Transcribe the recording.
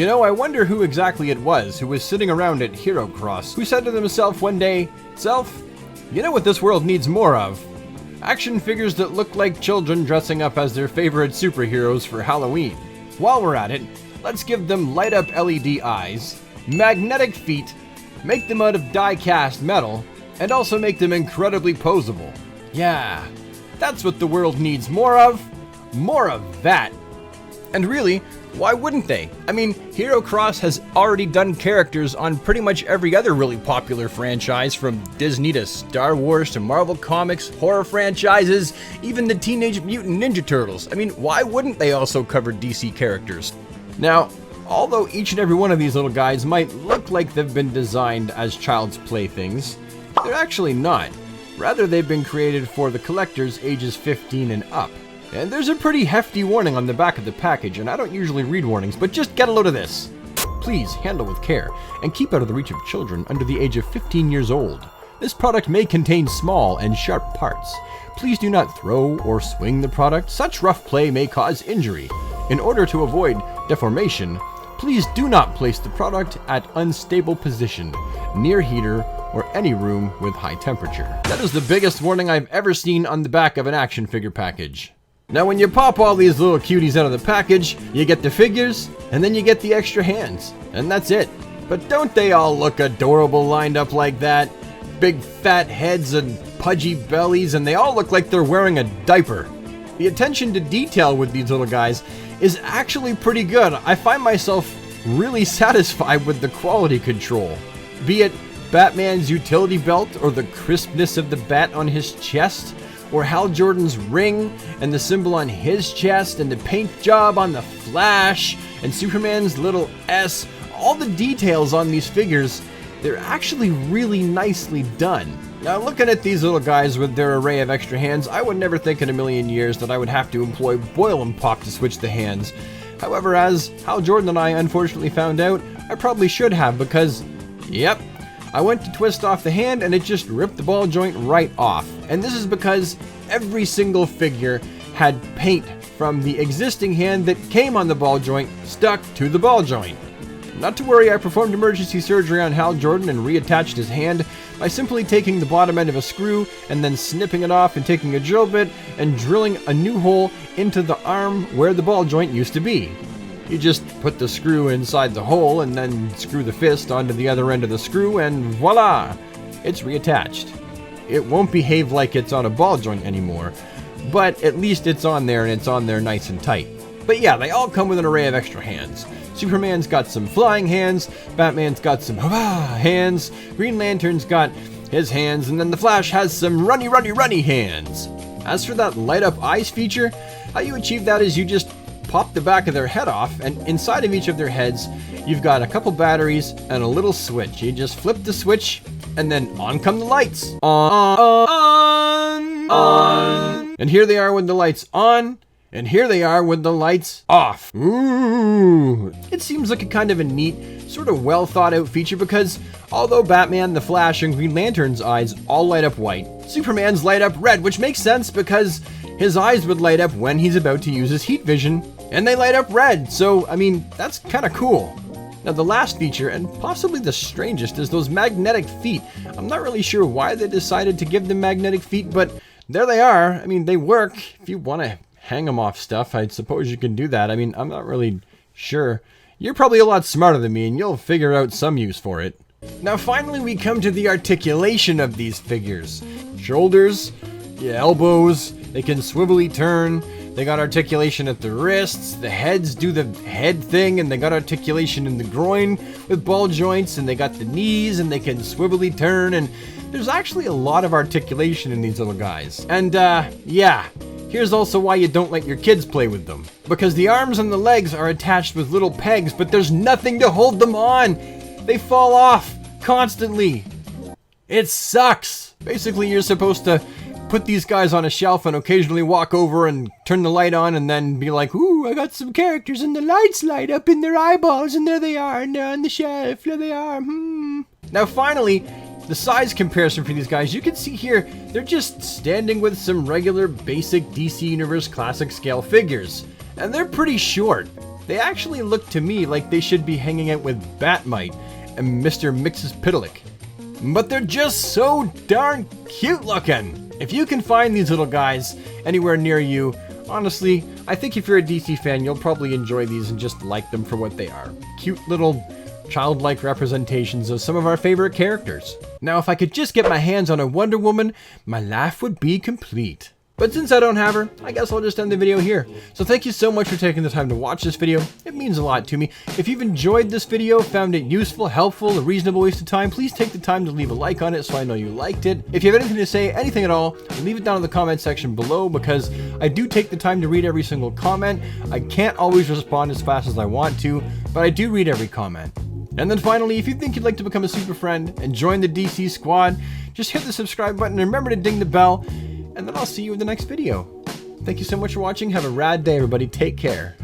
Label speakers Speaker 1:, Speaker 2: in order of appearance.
Speaker 1: You know, I wonder who exactly it was who was sitting around at Herocross who said to himself one day, "Self, you know what this world needs more of? Action figures that look like children dressing up as their favorite superheroes for Halloween. While we're at it, let's give them light-up LED eyes, magnetic feet, make them out of die-cast metal, and also make them incredibly posable. Yeah, that's what the world needs more of. More of that." And really, why wouldn't they? I mean, Herocross has already done characters on pretty much every other really popular franchise, from Disney to Star Wars to Marvel Comics, horror franchises, even the Teenage Mutant Ninja Turtles. I mean, why wouldn't they also cover DC characters? Now, although each and every one of these little guys might look like they've been designed as child's playthings, they're actually not. Rather, they've been created for the collectors ages 15 and up. And there's a pretty hefty warning on the back of the package, and I don't usually read warnings, but just get a load of this. Please handle with care, and keep out of the reach of children under the age of 15 years old. This product may contain small and sharp parts. Please do not throw or swing the product. Such rough play may cause injury. In order to avoid deformation, please do not place the product at unstable position, near heater, or any room with high temperature. That is the biggest warning I've ever seen on the back of an action figure package. Now when you pop all these little cuties out of the package, you get the figures, and then you get the extra hands, and that's it. But don't they all look adorable lined up like that? Big fat heads and pudgy bellies, and they all look like they're wearing a diaper. The attention to detail with these little guys is actually pretty good. I find myself really satisfied with the quality control. Be it Batman's utility belt, or the crispness of the bat on his chest, or Hal Jordan's ring and the symbol on his chest, and the paint job on the Flash, and Superman's little S. All the details on these figures, they're actually really nicely done. Now, looking at these little guys with their array of extra hands, I would never think in a million years that I would have to employ boil and pop to switch the hands. However, as Hal Jordan and I unfortunately found out, I probably should have, because, yep, I went to twist off the hand and it just ripped the ball joint right off. And this is because every single figure had paint from the existing hand that came on the ball joint stuck to the ball joint. Not to worry, I performed emergency surgery on Hal Jordan and reattached his hand by simply taking the bottom end of a screw and then snipping it off and taking a drill bit and drilling a new hole into the arm where the ball joint used to be. You just put the screw inside the hole and then screw the fist onto the other end of the screw, and voila! It's reattached. It won't behave like it's on a ball joint anymore, but at least it's on there, and it's on there nice and tight. But yeah, they all come with an array of extra hands. Superman's got some flying hands, Batman's got some hands, Green Lantern's got his hands, and then the Flash has some runny hands. As for that light up eyes feature, how you achieve that is you just pop the back of their head off, and inside of each of their heads, you've got a couple batteries and a little switch. You just flip the switch, and then on come the lights. On. And here they are with the lights on, and here they are with the lights off. Ooh. It seems like a kind of a neat, sort of well thought out feature, because although Batman, the Flash, and Green Lantern's eyes all light up white, Superman's light up red, which makes sense because his eyes would light up when he's about to use his heat vision, and they light up red, so, I mean, that's kind of cool. Now, the last feature, and possibly the strangest, is those magnetic feet. I'm not really sure why they decided to give them magnetic feet, but there they are. I mean, they work. If you want to hang them off stuff, I suppose you can do that. I mean, I'm not really sure. You're probably a lot smarter than me, and you'll figure out some use for it. Now, finally, we come to the articulation of these figures. Shoulders, elbows, they can swivelly turn. They got articulation at the wrists, the heads do the head thing, and they got articulation in the groin with ball joints, and they got the knees, and they can swivelly turn, and there's actually a lot of articulation in these little guys. And, yeah, here's also why you don't let your kids play with them. Because the arms and the legs are attached with little pegs, but there's nothing to hold them on. They fall off constantly. It sucks. Basically, you're supposed to put these guys on a shelf and occasionally walk over and turn the light on and then be like, ooh, I got some characters, and the lights light up in their eyeballs, and there they are, and they're on the shelf, there they are, Now finally, the size comparison for these guys, you can see here, they're just standing with some regular basic DC Universe Classic scale figures. And they're pretty short. They actually look to me like they should be hanging out with Batmite and Mr. Mxyzptlk. But they're just so darn cute looking! If you can find these little guys anywhere near you, honestly, I think if you're a DC fan, you'll probably enjoy these and just like them for what they are. Cute little childlike representations of some of our favorite characters. Now, if I could just get my hands on a Wonder Woman, my life would be complete. But since I don't have her, I guess I'll just end the video here. So thank you so much for taking the time to watch this video. It means a lot to me. If you've enjoyed this video, found it useful, helpful, a reasonable waste of time, please take the time to leave a like on it so I know you liked it. If you have anything to say, anything at all, leave it down in the comment section below, because I do take the time to read every single comment. I can't always respond as fast as I want to, but I do read every comment. And then finally, if you think you'd like to become a super friend and join the DC squad, just hit the subscribe button and remember to ding the bell. And then I'll see you in the next video. Thank you so much for watching. Have a rad day, everybody. Take care.